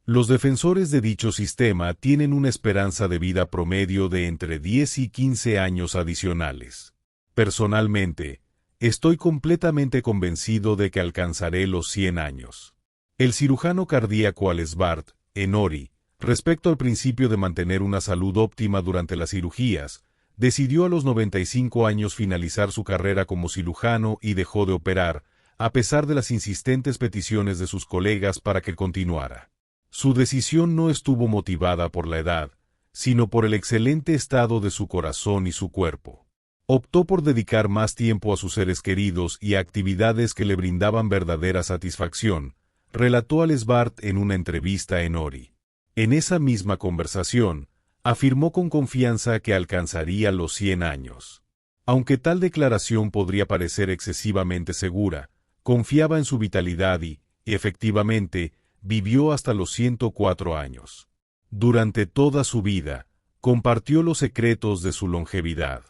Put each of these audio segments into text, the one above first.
Los defensores de dicho sistema tienen una esperanza de vida promedio de entre 10 y 15 años adicionales. Personalmente, estoy completamente convencido de que alcanzaré los 100 años. El cirujano cardíaco Ales Bart, en Ori, respecto al principio de mantener una salud óptima durante las cirugías, decidió a los 95 años finalizar su carrera como cirujano y dejó de operar, a pesar de las insistentes peticiones de sus colegas para que continuara. Su decisión no estuvo motivada por la edad, sino por el excelente estado de su corazón y su cuerpo. Optó por dedicar más tiempo a sus seres queridos y a actividades que le brindaban verdadera satisfacción, relató Ales Bart en una entrevista en Ori. En esa misma conversación, afirmó con confianza que alcanzaría los 100 años. Aunque tal declaración podría parecer excesivamente segura, confiaba en su vitalidad y, efectivamente, vivió hasta los 104 años. Durante toda su vida, compartió los secretos de su longevidad.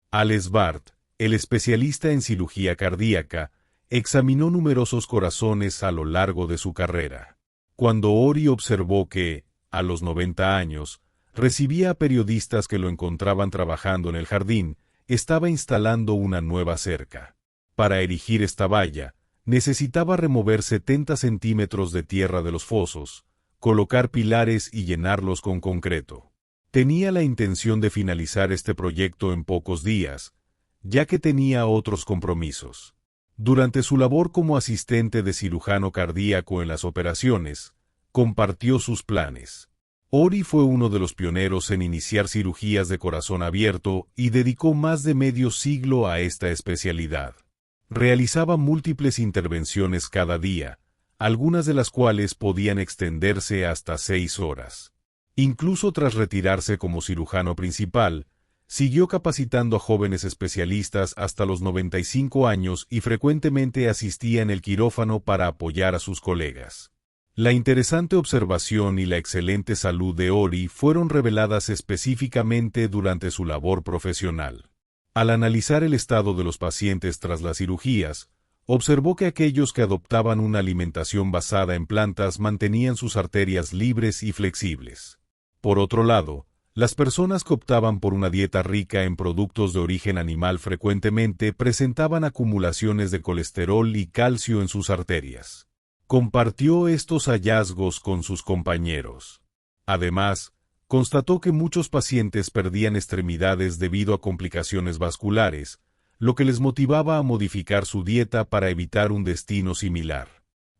Ales Bart, el especialista en cirugía cardíaca, examinó numerosos corazones a lo largo de su carrera. Cuando Ori observó que, a los 90 años, recibía a periodistas que lo encontraban trabajando en el jardín, estaba instalando una nueva cerca. Para erigir esta valla, necesitaba remover 70 centímetros de tierra de los fosos, colocar pilares y llenarlos con concreto. Tenía la intención de finalizar este proyecto en pocos días, ya que tenía otros compromisos. Durante su labor como asistente de cirujano cardíaco en las operaciones, compartió sus planes. Ori fue uno de los pioneros en iniciar cirugías de corazón abierto y dedicó más de medio siglo a esta especialidad. Realizaba múltiples intervenciones cada día, algunas de las cuales podían extenderse hasta 6 horas. Incluso tras retirarse como cirujano principal, siguió capacitando a jóvenes especialistas hasta los 95 años y frecuentemente asistía en el quirófano para apoyar a sus colegas. La interesante observación y la excelente salud de Ori fueron reveladas específicamente durante su labor profesional. Al analizar el estado de los pacientes tras las cirugías, observó que aquellos que adoptaban una alimentación basada en plantas mantenían sus arterias libres y flexibles. Por otro lado, las personas que optaban por una dieta rica en productos de origen animal frecuentemente presentaban acumulaciones de colesterol y calcio en sus arterias. Compartió estos hallazgos con sus compañeros. Además, constató que muchos pacientes perdían extremidades debido a complicaciones vasculares, lo que les motivaba a modificar su dieta para evitar un destino similar.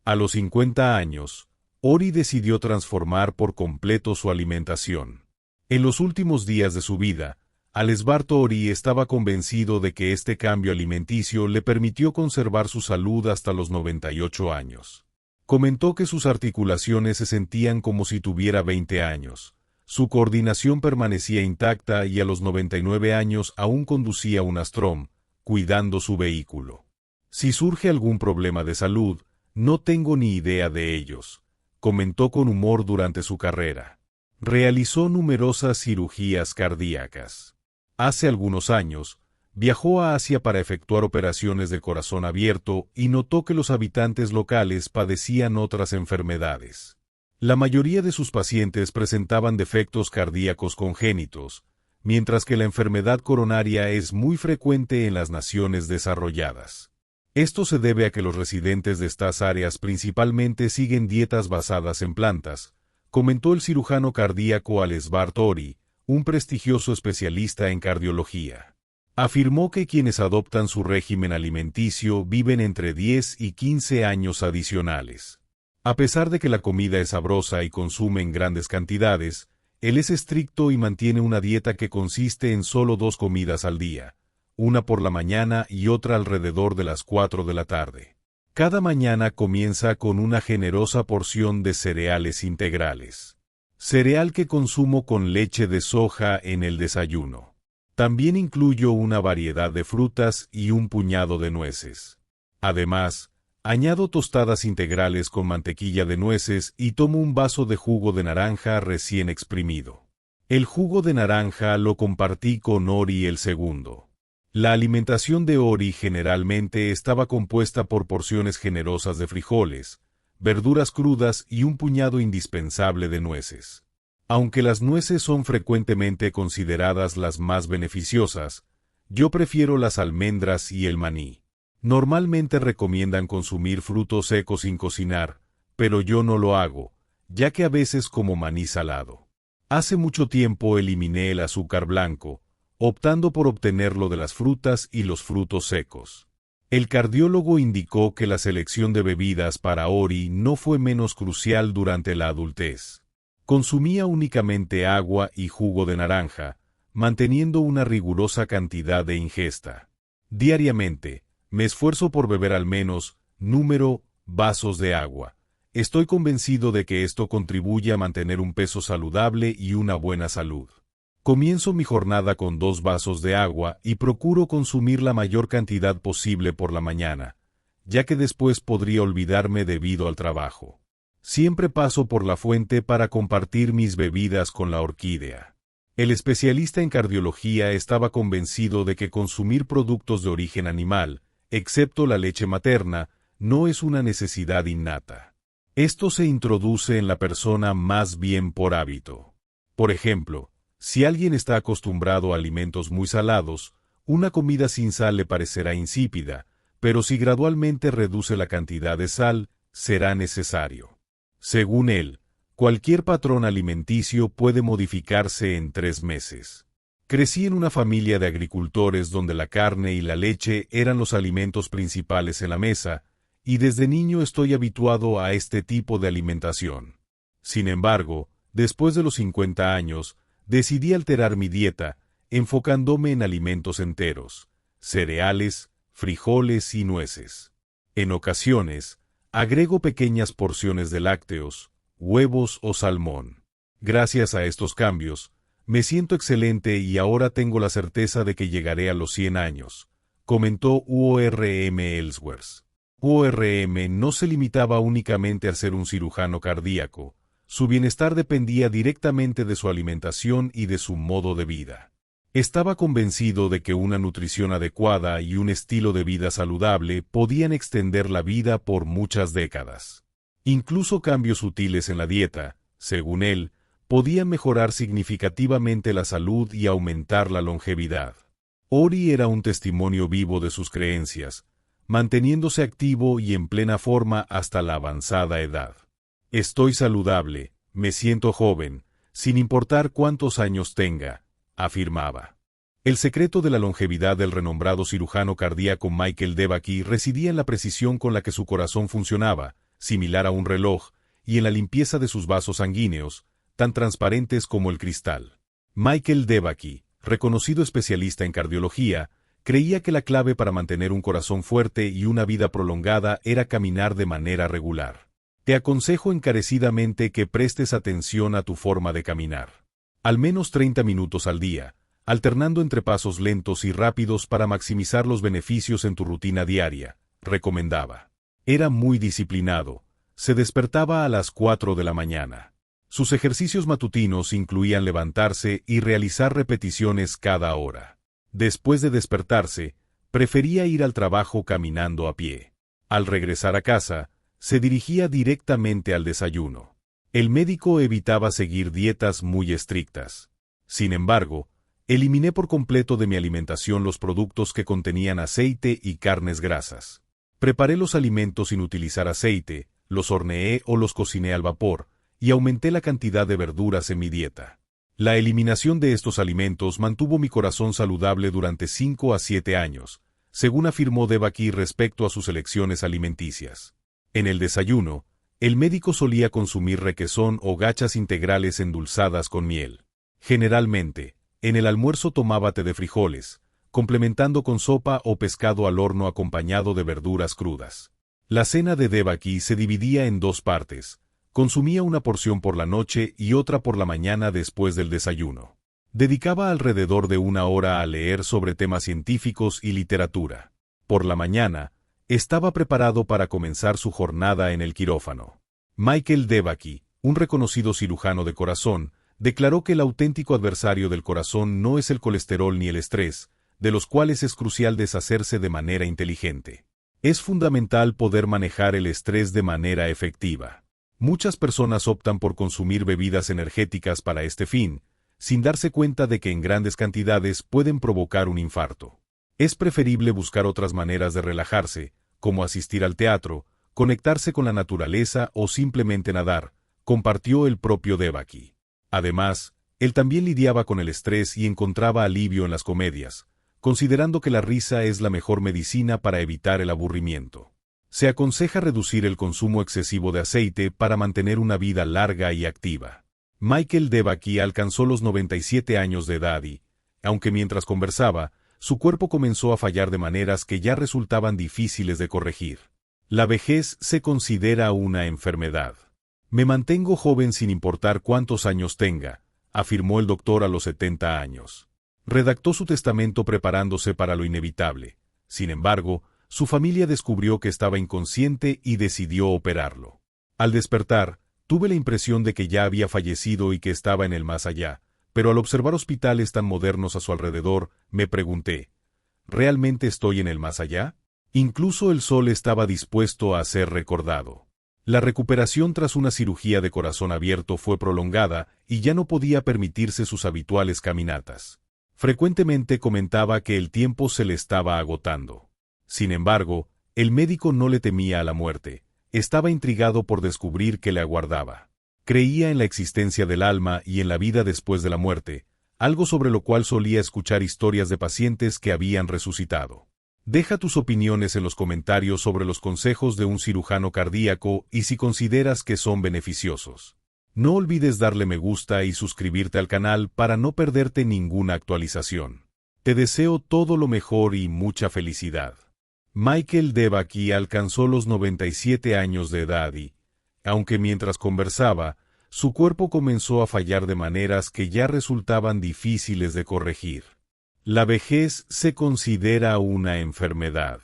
A los 50 años, Ori decidió transformar por completo su alimentación. En los últimos días de su vida, Ales Bart Ori estaba convencido de que este cambio alimenticio le permitió conservar su salud hasta los 98 años. Comentó que sus articulaciones se sentían como si tuviera 20 años. Su coordinación permanecía intacta y a los 99 años aún conducía un Astrom, cuidando su vehículo. Si surge algún problema de salud, no tengo ni idea de ellos, comentó con humor durante su carrera. Realizó numerosas cirugías cardíacas. Hace algunos años, viajó a Asia para efectuar operaciones de corazón abierto y notó que los habitantes locales padecían otras enfermedades. La mayoría de sus pacientes presentaban defectos cardíacos congénitos, mientras que la enfermedad coronaria es muy frecuente en las naciones desarrolladas. Esto se debe a que los residentes de estas áreas principalmente siguen dietas basadas en plantas, comentó el cirujano cardíaco Ales Bart Ori, un prestigioso especialista en cardiología. Afirmó que quienes adoptan su régimen alimenticio viven entre 10 y 15 años adicionales. A pesar de que la comida es sabrosa y consume en grandes cantidades, él es estricto y mantiene una dieta que consiste en solo 2 comidas al día, una por la mañana y otra alrededor de las 4 de la tarde. Cada mañana comienza con una generosa porción de cereales integrales. Cereal que consumo con leche de soja en el desayuno. También incluyo una variedad de frutas y un puñado de nueces. Además, añado tostadas integrales con mantequilla de nueces y tomo un vaso de jugo de naranja recién exprimido. El jugo de naranja lo compartí con Ori el segundo. La alimentación de Ori generalmente estaba compuesta por porciones generosas de frijoles, verduras crudas y un puñado indispensable de nueces. Aunque las nueces son frecuentemente consideradas las más beneficiosas, yo prefiero las almendras y el maní. Normalmente recomiendan consumir frutos secos sin cocinar, pero yo no lo hago, ya que a veces como maní salado. Hace mucho tiempo eliminé el azúcar blanco, optando por obtenerlo de las frutas y los frutos secos. El cardiólogo indicó que la selección de bebidas para Ori no fue menos crucial durante la adultez. Consumía únicamente agua y jugo de naranja, manteniendo una rigurosa cantidad de ingesta. Diariamente, me esfuerzo por beber al menos, vasos de agua. Estoy convencido de que esto contribuye a mantener un peso saludable y una buena salud. Comienzo mi jornada con 2 vasos de agua y procuro consumir la mayor cantidad posible por la mañana, ya que después podría olvidarme debido al trabajo. Siempre paso por la fuente para compartir mis bebidas con la orquídea. El especialista en cardiología estaba convencido de que consumir productos de origen animal, excepto la leche materna, no es una necesidad innata. Esto se introduce en la persona más bien por hábito. Por ejemplo, si alguien está acostumbrado a alimentos muy salados, una comida sin sal le parecerá insípida, pero si gradualmente reduce la cantidad de sal, será necesario. Según él, cualquier patrón alimenticio puede modificarse en 3 meses. Crecí en una familia de agricultores donde la carne y la leche eran los alimentos principales en la mesa, y desde niño estoy habituado a este tipo de alimentación. Sin embargo, después de los 50 años, decidí alterar mi dieta, enfocándome en alimentos enteros, cereales, frijoles y nueces. En ocasiones, agrego pequeñas porciones de lácteos, huevos o salmón. Gracias a estos cambios, me siento excelente y ahora tengo la certeza de que llegaré a los 100 años, comentó UORM Ellsworth. UORM no se limitaba únicamente a ser un cirujano cardíaco, su bienestar dependía directamente de su alimentación y de su modo de vida. Estaba convencido de que una nutrición adecuada y un estilo de vida saludable podían extender la vida por muchas décadas. Incluso cambios sutiles en la dieta, según él, podían mejorar significativamente la salud y aumentar la longevidad. Ori era un testimonio vivo de sus creencias, manteniéndose activo y en plena forma hasta la avanzada edad. Estoy saludable, me siento joven, sin importar cuántos años tenga, afirmaba. El secreto de la longevidad del renombrado cirujano cardíaco Michael DeBakey residía en la precisión con la que su corazón funcionaba, similar a un reloj, y en la limpieza de sus vasos sanguíneos, tan transparentes como el cristal. Michael DeBakey, reconocido especialista en cardiología, creía que la clave para mantener un corazón fuerte y una vida prolongada era caminar de manera regular. Te aconsejo encarecidamente que prestes atención a tu forma de caminar. Al menos 30 minutos al día, alternando entre pasos lentos y rápidos para maximizar los beneficios en tu rutina diaria, recomendaba. Era muy disciplinado, se despertaba a las 4 de la mañana. Sus ejercicios matutinos incluían levantarse y realizar repeticiones cada hora. Después de despertarse, prefería ir al trabajo caminando a pie. Al regresar a casa, se dirigía directamente al desayuno. El médico evitaba seguir dietas muy estrictas. Sin embargo, eliminé por completo de mi alimentación los productos que contenían aceite y carnes grasas. Preparé los alimentos sin utilizar aceite, los horneé o los cociné al vapor, y aumenté la cantidad de verduras en mi dieta. La eliminación de estos alimentos mantuvo mi corazón saludable durante 5 a 7 años, según afirmó DeBakey respecto a sus elecciones alimenticias. En el desayuno, el médico solía consumir requesón o gachas integrales endulzadas con miel. Generalmente, en el almuerzo tomaba té de frijoles, complementando con sopa o pescado al horno acompañado de verduras crudas. La cena de DeBakey se dividía en 2 partes. Consumía una porción por la noche y otra por la mañana después del desayuno. Dedicaba alrededor de 1 hora a leer sobre temas científicos y literatura. Por la mañana, estaba preparado para comenzar su jornada en el quirófano. Michael DeBakey, un reconocido cirujano de corazón, declaró que el auténtico adversario del corazón no es el colesterol ni el estrés, de los cuales es crucial deshacerse de manera inteligente. Es fundamental poder manejar el estrés de manera efectiva. Muchas personas optan por consumir bebidas energéticas para este fin, sin darse cuenta de que en grandes cantidades pueden provocar un infarto. Es preferible buscar otras maneras de relajarse, como asistir al teatro, conectarse con la naturaleza o simplemente nadar, compartió el propio Devaki. Además, él también lidiaba con el estrés y encontraba alivio en las comedias, considerando que la risa es la mejor medicina para evitar el aburrimiento. Se aconseja reducir el consumo excesivo de aceite para mantener una vida larga y activa. Michael Devaki alcanzó los 97 años de edad y, aunque mientras conversaba, su cuerpo comenzó a fallar de maneras que ya resultaban difíciles de corregir. La vejez se considera una enfermedad. Me mantengo joven sin importar cuántos años tenga, afirmó el doctor a los 70 años. Redactó su testamento preparándose para lo inevitable. Sin embargo, su familia descubrió que estaba inconsciente y decidió operarlo. Al despertar, tuve la impresión de que ya había fallecido y que estaba en el más allá, pero al observar hospitales tan modernos a su alrededor, me pregunté, ¿realmente estoy en el más allá? Incluso el sol estaba dispuesto a ser recordado. La recuperación tras una cirugía de corazón abierto fue prolongada y ya no podía permitirse sus habituales caminatas. Frecuentemente comentaba que el tiempo se le estaba agotando. Sin embargo, el médico no le temía a la muerte. Estaba intrigado por descubrir qué le aguardaba. Creía en la existencia del alma y en la vida después de la muerte, algo sobre lo cual solía escuchar historias de pacientes que habían resucitado. Deja tus opiniones en los comentarios sobre los consejos de un cirujano cardíaco y si consideras que son beneficiosos. No olvides darle me gusta y suscribirte al canal para no perderte ninguna actualización. Te deseo todo lo mejor y mucha felicidad. Michael Devaki alcanzó los 97 años de edad y, aunque mientras conversaba, su cuerpo comenzó a fallar de maneras que ya resultaban difíciles de corregir. La vejez se considera una enfermedad.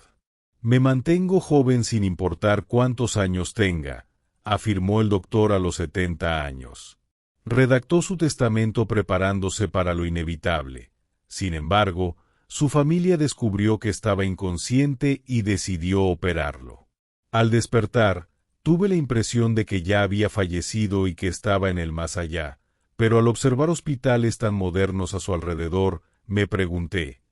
Me mantengo joven sin importar cuántos años tenga, afirmó el doctor a los 70 años. Redactó su testamento preparándose para lo inevitable. Sin embargo, su familia descubrió que estaba inconsciente y decidió operarlo. Al despertar, tuve la impresión de que ya había fallecido y que estaba en el más allá, pero al observar hospitales tan modernos a su alrededor, me pregunté,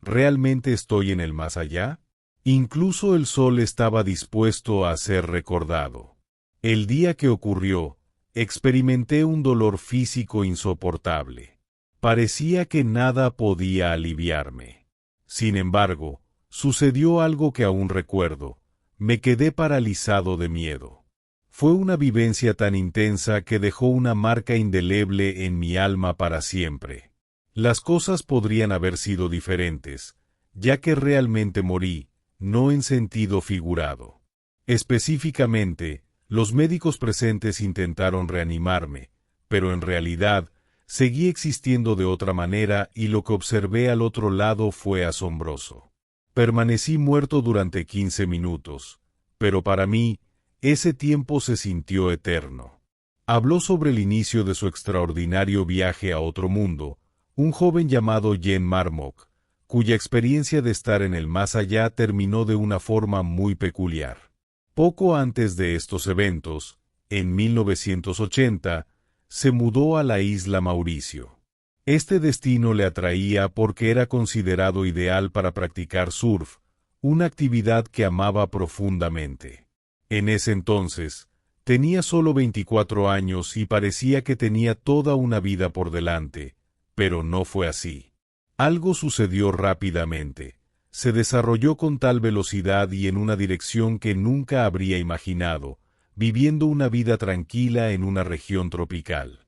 ¿realmente estoy en el más allá? Incluso el sol estaba dispuesto a ser recordado. El día que ocurrió, experimenté un dolor físico insoportable. Parecía que nada podía aliviarme. Sin embargo, sucedió algo que aún recuerdo. Me quedé paralizado de miedo. Fue una vivencia tan intensa que dejó una marca indeleble en mi alma para siempre. Las cosas podrían haber sido diferentes, ya que realmente morí, no en sentido figurado. Específicamente, los médicos presentes intentaron reanimarme, pero en realidad, seguí existiendo de otra manera y lo que observé al otro lado fue asombroso. Permanecí muerto durante 15 minutos, pero para mí, ese tiempo se sintió eterno. Habló sobre el inicio de su extraordinario viaje a otro mundo, un joven llamado Jen Marmok, cuya experiencia de estar en el más allá terminó de una forma muy peculiar. Poco antes de estos eventos, en 1980, se mudó a la isla Mauricio. Este destino le atraía porque era considerado ideal para practicar surf, una actividad que amaba profundamente. En ese entonces, tenía solo 24 años y parecía que tenía toda una vida por delante, pero no fue así. Algo sucedió rápidamente. Se desarrolló con tal velocidad y en una dirección que nunca habría imaginado, viviendo una vida tranquila en una región tropical.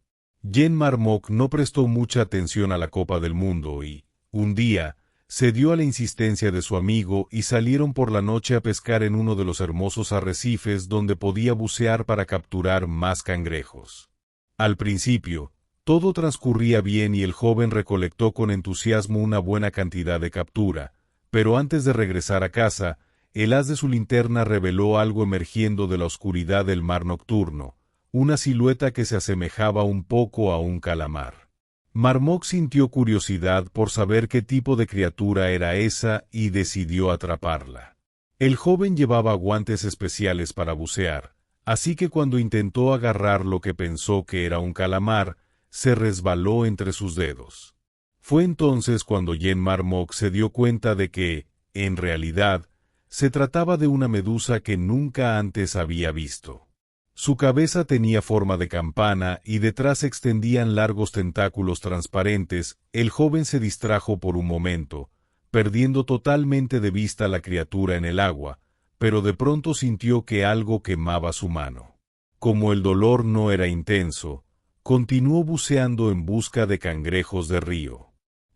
Jen Marmok no prestó mucha atención a la Copa del Mundo y, un día, cedió a la insistencia de su amigo y salieron por la noche a pescar en uno de los hermosos arrecifes donde podía bucear para capturar más cangrejos. Al principio, todo transcurría bien y el joven recolectó con entusiasmo una buena cantidad de captura, pero antes de regresar a casa, el haz de su linterna reveló algo emergiendo de la oscuridad del mar nocturno, una silueta que se asemejaba un poco a un calamar. Marmok sintió curiosidad por saber qué tipo de criatura era esa y decidió atraparla. El joven llevaba guantes especiales para bucear, así que cuando intentó agarrar lo que pensó que era un calamar, se resbaló entre sus dedos. Fue entonces cuando Jean Marmok se dio cuenta de que, en realidad, se trataba de una medusa que nunca antes había visto. Su cabeza tenía forma de campana y detrás se extendían largos tentáculos transparentes. El joven se distrajo por un momento, perdiendo totalmente de vista la criatura en el agua, pero de pronto sintió que algo quemaba su mano. Como el dolor no era intenso, continuó buceando en busca de cangrejos de río.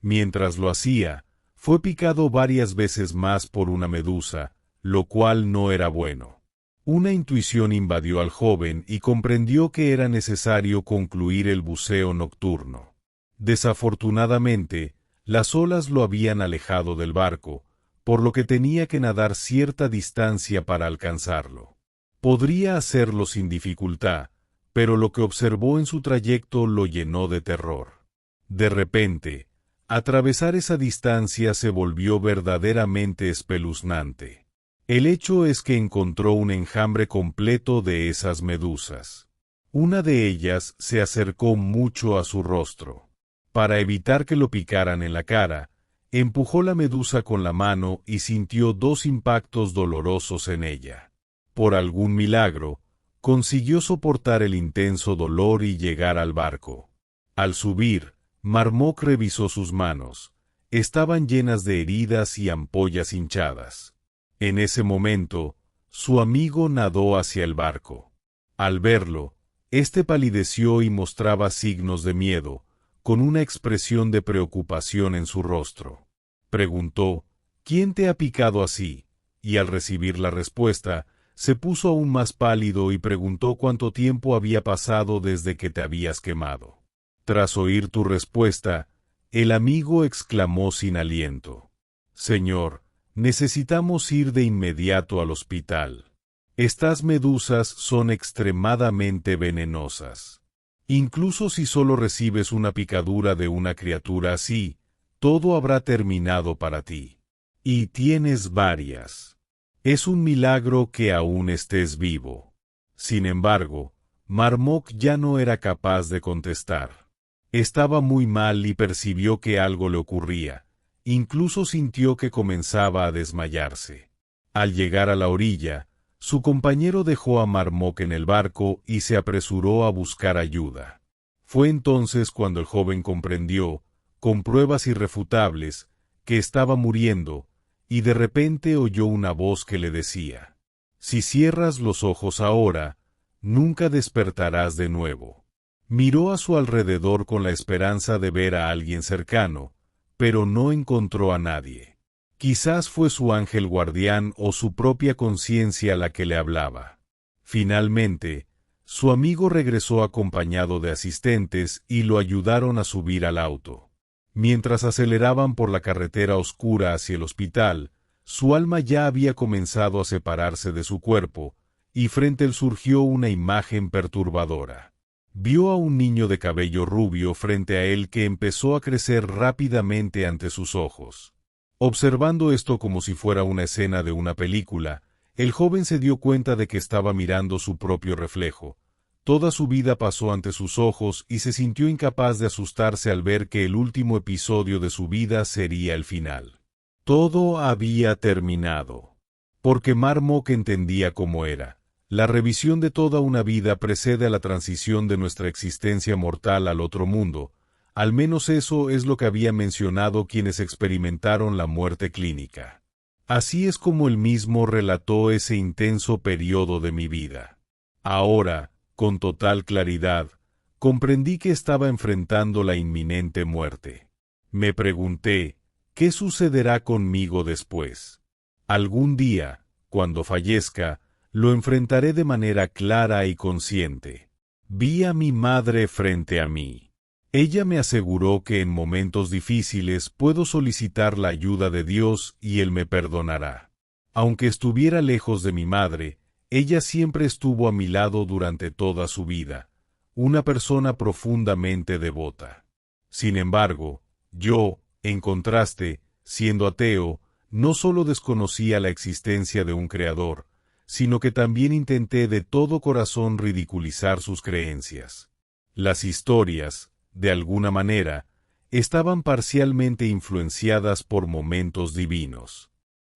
Mientras lo hacía, fue picado varias veces más por una medusa, lo cual no era bueno. Una intuición invadió al joven y comprendió que era necesario concluir el buceo nocturno. Desafortunadamente, las olas lo habían alejado del barco, por lo que tenía que nadar cierta distancia para alcanzarlo. Podría hacerlo sin dificultad, pero lo que observó en su trayecto lo llenó de terror. De repente, atravesar esa distancia se volvió verdaderamente espeluznante. El hecho es que encontró un enjambre completo de esas medusas. Una de ellas se acercó mucho a su rostro. Para evitar que lo picaran en la cara, empujó la medusa con la mano y sintió 2 impactos dolorosos en ella. Por algún milagro, consiguió soportar el intenso dolor y llegar al barco. Al subir, Marmok revisó sus manos. Estaban llenas de heridas y ampollas hinchadas. En ese momento, su amigo nadó hacia el barco. Al verlo, éste palideció y mostraba signos de miedo, con una expresión de preocupación en su rostro. Preguntó, ¿quién te ha picado así? Y al recibir la respuesta, se puso aún más pálido y preguntó cuánto tiempo había pasado desde que te habías quemado. Tras oír tu respuesta, el amigo exclamó sin aliento: Señor, necesitamos ir de inmediato al hospital. Estas medusas son extremadamente venenosas. Incluso si solo recibes una picadura de una criatura así, todo habrá terminado para ti. Y tienes varias. Es un milagro que aún estés vivo. Sin embargo, Marmok ya no era capaz de contestar. Estaba muy mal y percibió que algo le ocurría. Incluso sintió que comenzaba a desmayarse. Al llegar a la orilla, su compañero dejó a Marmok en el barco y se apresuró a buscar ayuda. Fue entonces cuando el joven comprendió, con pruebas irrefutables, que estaba muriendo, y de repente oyó una voz que le decía: si cierras los ojos ahora, nunca despertarás de nuevo. Miró a su alrededor con la esperanza de ver a alguien cercano, pero no encontró a nadie. Quizás fue su ángel guardián o su propia conciencia la que le hablaba. Finalmente, su amigo regresó acompañado de asistentes y lo ayudaron a subir al auto. Mientras aceleraban por la carretera oscura hacia el hospital, su alma ya había comenzado a separarse de su cuerpo, y frente a él surgió una imagen perturbadora. Vio a un niño de cabello rubio frente a él que empezó a crecer rápidamente ante sus ojos. Observando esto como si fuera una escena de una película, el joven se dio cuenta de que estaba mirando su propio reflejo. Toda su vida pasó ante sus ojos y se sintió incapaz de asustarse al ver que el último episodio de su vida sería el final. Todo había terminado. Porque Marmok entendía cómo era. La revisión de toda una vida precede a la transición de nuestra existencia mortal al otro mundo. Al menos eso es lo que habían mencionado quienes experimentaron la muerte clínica. Así es como él mismo relató ese intenso periodo de mi vida. Ahora, con total claridad, comprendí que estaba enfrentando la inminente muerte. Me pregunté, ¿qué sucederá conmigo después? Algún día, cuando fallezca, lo enfrentaré de manera clara y consciente. Vi a mi madre frente a mí. Ella me aseguró que en momentos difíciles puedo solicitar la ayuda de Dios y Él me perdonará. Aunque estuviera lejos de mi madre, ella siempre estuvo a mi lado durante toda su vida, una persona profundamente devota. Sin embargo, yo, en contraste, siendo ateo, no solo desconocía la existencia de un creador, sino que también intenté de todo corazón ridiculizar sus creencias. Las historias, de alguna manera, estaban parcialmente influenciadas por momentos divinos.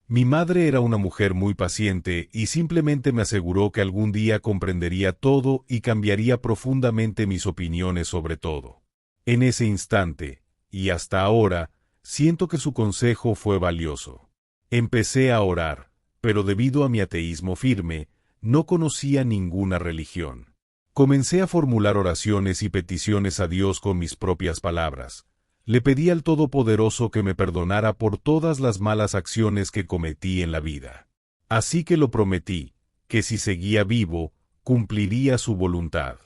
Mi madre era una mujer muy paciente y simplemente me aseguró que algún día comprendería todo y cambiaría profundamente mis opiniones sobre todo. En ese instante, y hasta ahora, siento que su consejo fue valioso. Empecé a orar, pero debido a mi ateísmo firme, no conocía ninguna religión. Comencé a formular oraciones y peticiones a Dios con mis propias palabras. Le pedí al Todopoderoso que me perdonara por todas las malas acciones que cometí en la vida. Así que lo prometí, que si seguía vivo, cumpliría su voluntad.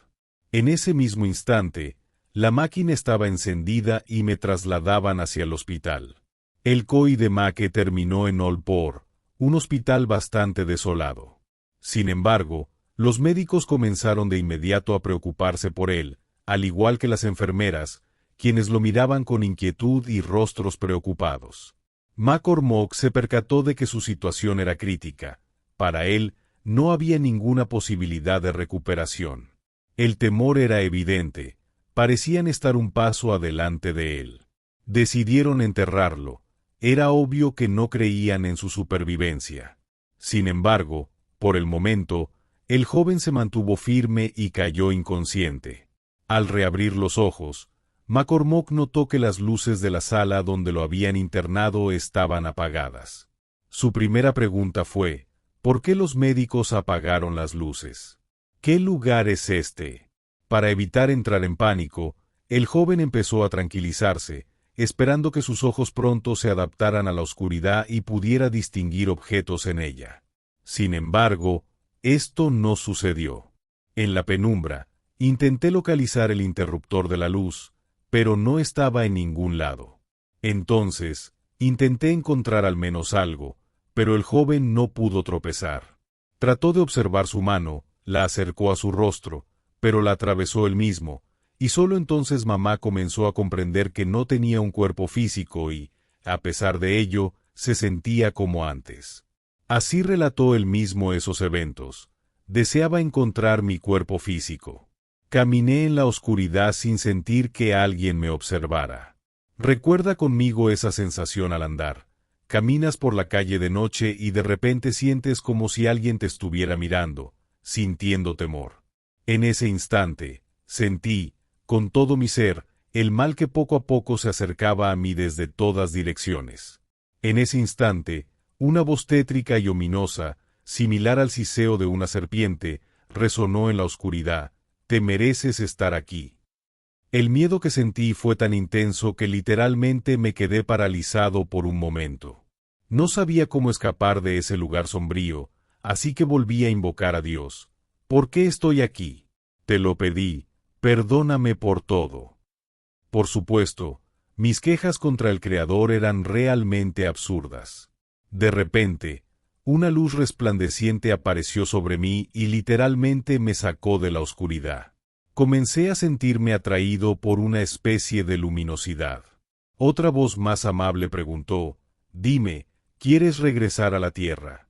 En ese mismo instante, la máquina estaba encendida y me trasladaban hacia el hospital. El COI de Make terminó en Olpor, un hospital bastante desolado. Sin embargo, los médicos comenzaron de inmediato a preocuparse por él, al igual que las enfermeras, quienes lo miraban con inquietud y rostros preocupados. McCormock se percató de que su situación era crítica. Para él, no había ninguna posibilidad de recuperación. El temor era evidente. Parecían estar un paso adelante de él. Decidieron enterrarlo. Era obvio que no creían en su supervivencia. Sin embargo, por el momento, el joven se mantuvo firme y cayó inconsciente. Al reabrir los ojos, McCormock notó que las luces de la sala donde lo habían internado estaban apagadas. Su primera pregunta fue, ¿por qué los médicos apagaron las luces? ¿Qué lugar es este? Para evitar entrar en pánico, el joven empezó a tranquilizarse, esperando que sus ojos pronto se adaptaran a la oscuridad y pudiera distinguir objetos en ella. Sin embargo, esto no sucedió. En la penumbra, intenté localizar el interruptor de la luz, pero no estaba en ningún lado. Entonces, intenté encontrar al menos algo, pero el joven no pudo tropezar. Trató de observar su mano, la acercó a su rostro, pero la atravesó él mismo, y solo entonces mamá comenzó a comprender que no tenía un cuerpo físico y, a pesar de ello, se sentía como antes. Así relató él mismo esos eventos. Deseaba encontrar mi cuerpo físico. Caminé en la oscuridad sin sentir que alguien me observara. Recuerda conmigo esa sensación al andar. Caminas por la calle de noche y de repente sientes como si alguien te estuviera mirando, sintiendo temor. En ese instante, sentí, con todo mi ser, el mal que poco a poco se acercaba a mí desde todas direcciones. En ese instante, una voz tétrica y ominosa, similar al siseo de una serpiente, resonó en la oscuridad. Te mereces estar aquí. El miedo que sentí fue tan intenso que literalmente me quedé paralizado por un momento. No sabía cómo escapar de ese lugar sombrío, así que volví a invocar a Dios. ¿Por qué estoy aquí? Te lo pedí, perdóname por todo. Por supuesto, mis quejas contra el Creador eran realmente absurdas. De repente, una luz resplandeciente apareció sobre mí y literalmente me sacó de la oscuridad. Comencé a sentirme atraído por una especie de luminosidad. Otra voz más amable preguntó, «Dime, ¿quieres regresar a la tierra?»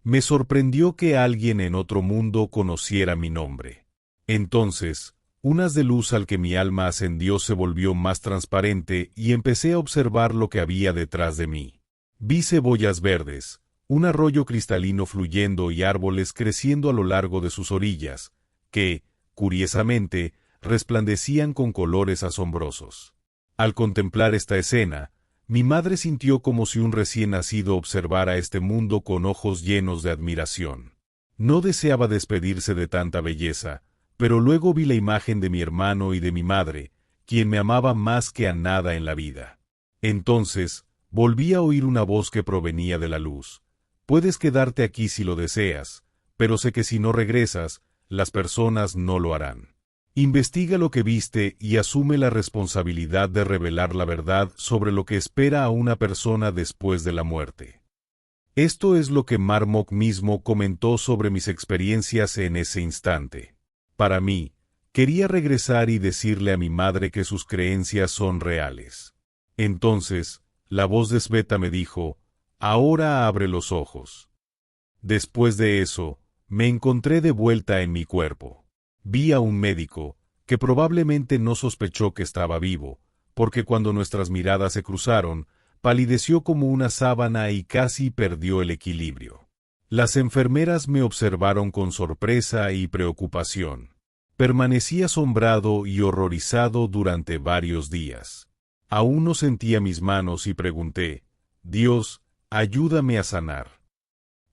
Me sorprendió que alguien en otro mundo conociera mi nombre. Entonces, un haz de luz al que mi alma ascendió se volvió más transparente y empecé a observar lo que había detrás de mí. Vi cebollas verdes, un arroyo cristalino fluyendo y árboles creciendo a lo largo de sus orillas, que, curiosamente, resplandecían con colores asombrosos. Al contemplar esta escena, mi madre sintió como si un recién nacido observara este mundo con ojos llenos de admiración. No deseaba despedirse de tanta belleza, pero luego vi la imagen de mi hermano y de mi madre, quien me amaba más que a nada en la vida. Entonces, volví a oír una voz que provenía de la luz. Puedes quedarte aquí si lo deseas, pero sé que si no regresas, las personas no lo harán. Investiga lo que viste y asume la responsabilidad de revelar la verdad sobre lo que espera a una persona después de la muerte. Esto es lo que Marmok mismo comentó sobre mis experiencias en ese instante. Para mí, quería regresar y decirle a mi madre que sus creencias son reales. Entonces, la voz de Sveta me dijo, Ahora abre los ojos. Después de eso, me encontré de vuelta en mi cuerpo. Vi a un médico, que probablemente no sospechó que estaba vivo, porque cuando nuestras miradas se cruzaron, palideció como una sábana y casi perdió el equilibrio. Las enfermeras me observaron con sorpresa y preocupación. Permanecí asombrado y horrorizado durante varios días. Aún no sentía mis manos y pregunté, Dios, ayúdame a sanar.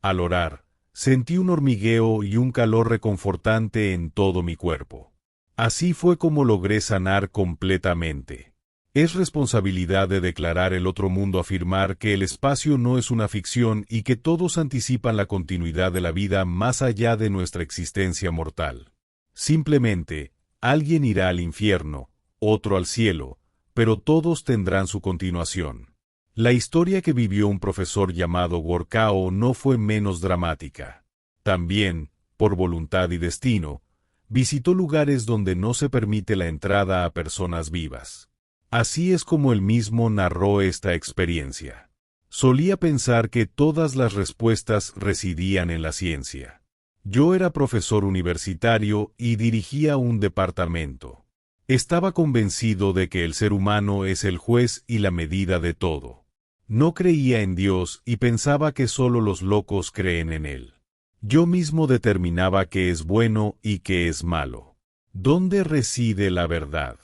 Al orar, sentí un hormigueo y un calor reconfortante en todo mi cuerpo. Así fue como logré sanar completamente. Es responsabilidad de Declarar el Otro Mundo afirmar que el espacio no es una ficción y que todos anticipan la continuidad de la vida más allá de nuestra existencia mortal. Simplemente, alguien irá al infierno, otro al cielo, pero todos tendrán su continuación. La historia que vivió un profesor llamado Gorkao no fue menos dramática. También, por voluntad y destino, visitó lugares donde no se permite la entrada a personas vivas. Así es como él mismo narró esta experiencia. Solía pensar que todas las respuestas residían en la ciencia. Yo era profesor universitario y dirigía un departamento. Estaba convencido de que el ser humano es el juez y la medida de todo. No creía en Dios y pensaba que solo los locos creen en Él. Yo mismo determinaba qué es bueno y qué es malo. ¿Dónde reside la verdad?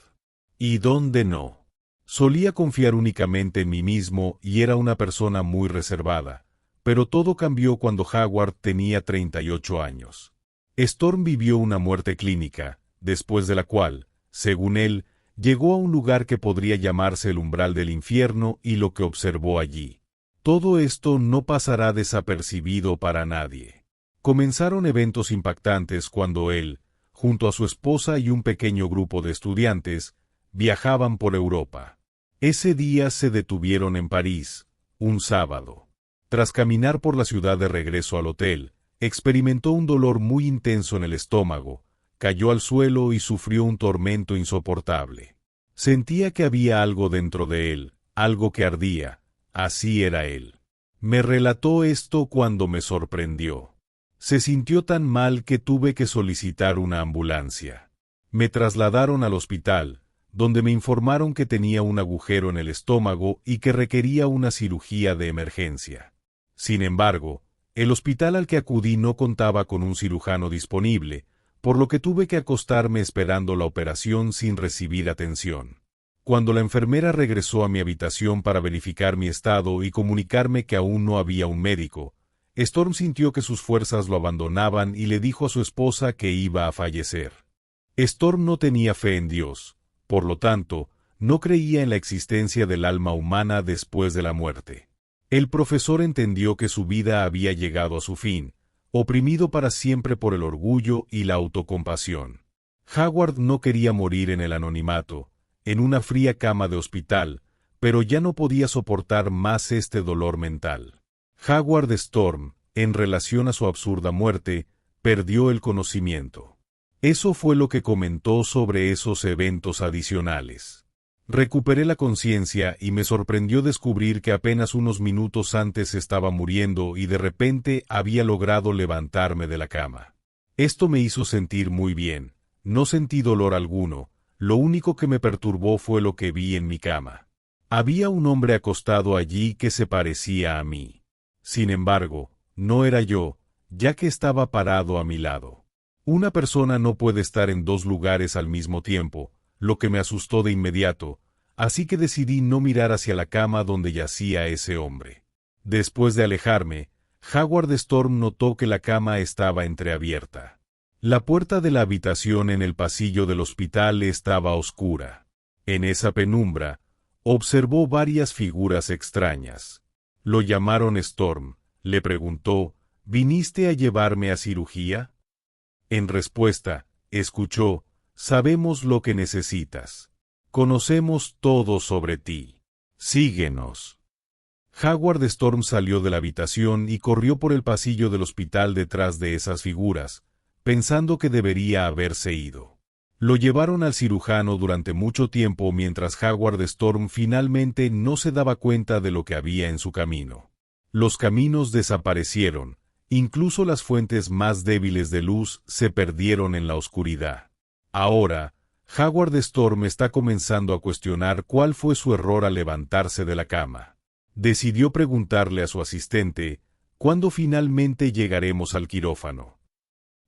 ¿Y dónde no? Solía confiar únicamente en mí mismo y era una persona muy reservada, pero todo cambió cuando Howard tenía 38 años. Storm vivió una muerte clínica, después de la cual, según él, llegó a un lugar que podría llamarse el umbral del infierno y lo que observó allí. Todo esto no pasará desapercibido para nadie. Comenzaron eventos impactantes cuando él, junto a su esposa y un pequeño grupo de estudiantes, viajaban por Europa. Ese día se detuvieron en París, un sábado. Tras caminar por la ciudad de regreso al hotel, experimentó un dolor muy intenso en el estómago, cayó al suelo y sufrió un tormento insoportable. Sentía que había algo dentro de él, algo que ardía, así era él. Me relató esto cuando me sorprendió. Se sintió tan mal que tuve que solicitar una ambulancia. Me trasladaron al hospital, donde me informaron que tenía un agujero en el estómago y que requería una cirugía de emergencia. Sin embargo, el hospital al que acudí no contaba con un cirujano disponible, por lo que tuve que acostarme esperando la operación sin recibir atención. Cuando la enfermera regresó a mi habitación para verificar mi estado y comunicarme que aún no había un médico, Storm sintió que sus fuerzas lo abandonaban y le dijo a su esposa que iba a fallecer. Storm no tenía fe en Dios, por lo tanto, no creía en la existencia del alma humana después de la muerte. El profesor entendió que su vida había llegado a su fin, oprimido para siempre por el orgullo y la autocompasión. Howard no quería morir en el anonimato, en una fría cama de hospital, pero ya no podía soportar más este dolor mental. Howard Storm, en relación a su absurda muerte, perdió el conocimiento. Eso fue lo que comentó sobre esos eventos adicionales. Recuperé la conciencia y me sorprendió descubrir que apenas unos minutos antes estaba muriendo y de repente había logrado levantarme de la cama. Esto me hizo sentir muy bien. No sentí dolor alguno, lo único que me perturbó fue lo que vi en mi cama. Había un hombre acostado allí que se parecía a mí. Sin embargo, no era yo, ya que estaba parado a mi lado. Una persona no puede estar en dos lugares al mismo tiempo, lo que me asustó de inmediato, así que decidí no mirar hacia la cama donde yacía ese hombre. Después de alejarme, Howard Storm notó que la cama estaba entreabierta. La puerta de la habitación en el pasillo del hospital estaba oscura. En esa penumbra, observó varias figuras extrañas. Lo llamaron Storm, le preguntó, ¿viniste a llevarme a cirugía? En respuesta, escuchó, sabemos lo que necesitas. Conocemos todo sobre ti. Síguenos. Howard Storm salió de la habitación y corrió por el pasillo del hospital detrás de esas figuras, pensando que debería haberse ido. Lo llevaron al cirujano durante mucho tiempo mientras Howard Storm finalmente no se daba cuenta de lo que había en su camino. Los caminos desaparecieron, incluso las fuentes más débiles de luz se perdieron en la oscuridad. Ahora, Howard Storm está comenzando a cuestionar cuál fue su error al levantarse de la cama. Decidió preguntarle a su asistente, ¿cuándo finalmente llegaremos al quirófano?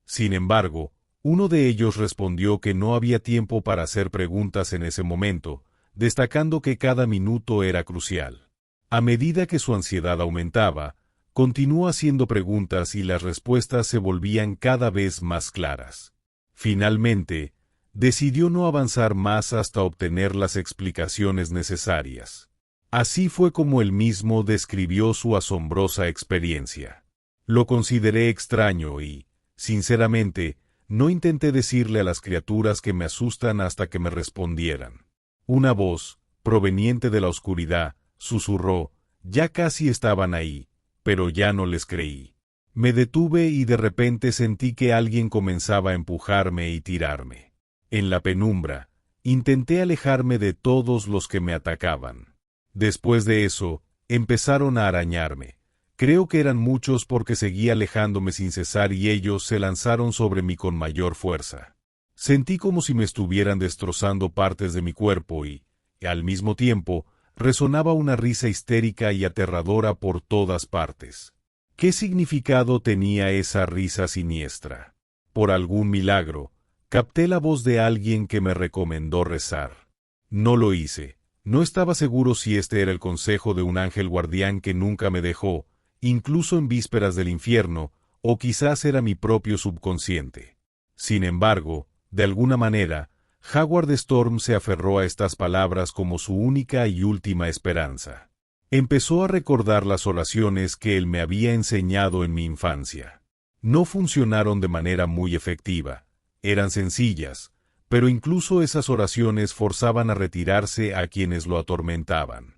Sin embargo, uno de ellos respondió que no había tiempo para hacer preguntas en ese momento, destacando que cada minuto era crucial. A medida que su ansiedad aumentaba, continuó haciendo preguntas y las respuestas se volvían cada vez más claras. Finalmente, decidió no avanzar más hasta obtener las explicaciones necesarias. Así fue como él mismo describió su asombrosa experiencia. Lo consideré extraño y, sinceramente, no intenté decirle a las criaturas que me asustan hasta que me respondieran. Una voz, proveniente de la oscuridad, susurró, ya casi estaban ahí, pero ya no les creí. Me detuve y de repente sentí que alguien comenzaba a empujarme y tirarme. En la penumbra, intenté alejarme de todos los que me atacaban. Después de eso, empezaron a arañarme. Creo que eran muchos porque seguí alejándome sin cesar y ellos se lanzaron sobre mí con mayor fuerza. Sentí como si me estuvieran destrozando partes de mi cuerpo y, al mismo tiempo, resonaba una risa histérica y aterradora por todas partes. ¿Qué significado tenía esa risa siniestra? Por algún milagro, capté la voz de alguien que me recomendó rezar. No lo hice. No estaba seguro si este era el consejo de un ángel guardián que nunca me dejó, incluso en vísperas del infierno, o quizás era mi propio subconsciente. Sin embargo, de alguna manera, Howard Storm se aferró a estas palabras como su única y última esperanza. Empezó a recordar las oraciones que él me había enseñado en mi infancia. No funcionaron de manera muy efectiva, eran sencillas, pero incluso esas oraciones forzaban a retirarse a quienes lo atormentaban.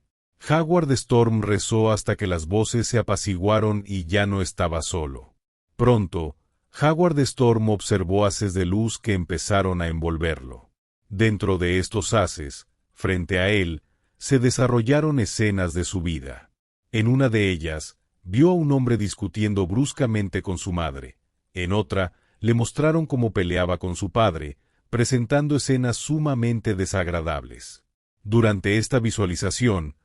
Howard Storm rezó hasta que las voces se apaciguaron y ya no estaba solo. Pronto, Howard Storm observó haces de luz que empezaron a envolverlo. Dentro de estos haces, frente a él, se desarrollaron escenas de su vida. En una de ellas, vio a un hombre discutiendo bruscamente con su madre. En otra, le mostraron cómo peleaba con su padre, presentando escenas sumamente desagradables. Durante esta visualización,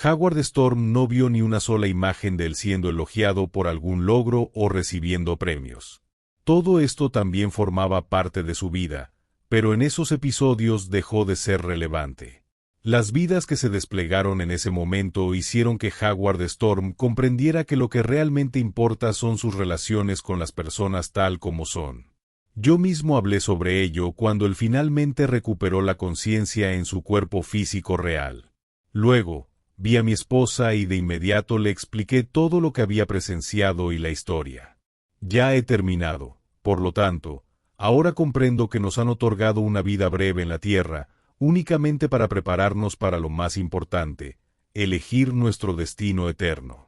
Howard Storm no vio ni una sola imagen de él siendo elogiado por algún logro o recibiendo premios. Todo esto también formaba parte de su vida, pero en esos episodios dejó de ser relevante. Las vidas que se desplegaron en ese momento hicieron que Howard Storm comprendiera que lo que realmente importa son sus relaciones con las personas tal como son. Yo mismo hablé sobre ello cuando él finalmente recuperó la conciencia en su cuerpo físico real. Luego, vi a mi esposa y de inmediato le expliqué todo lo que había presenciado y la historia. Ya he terminado, por lo tanto, ahora comprendo que nos han otorgado una vida breve en la tierra, únicamente para prepararnos para lo más importante, elegir nuestro destino eterno.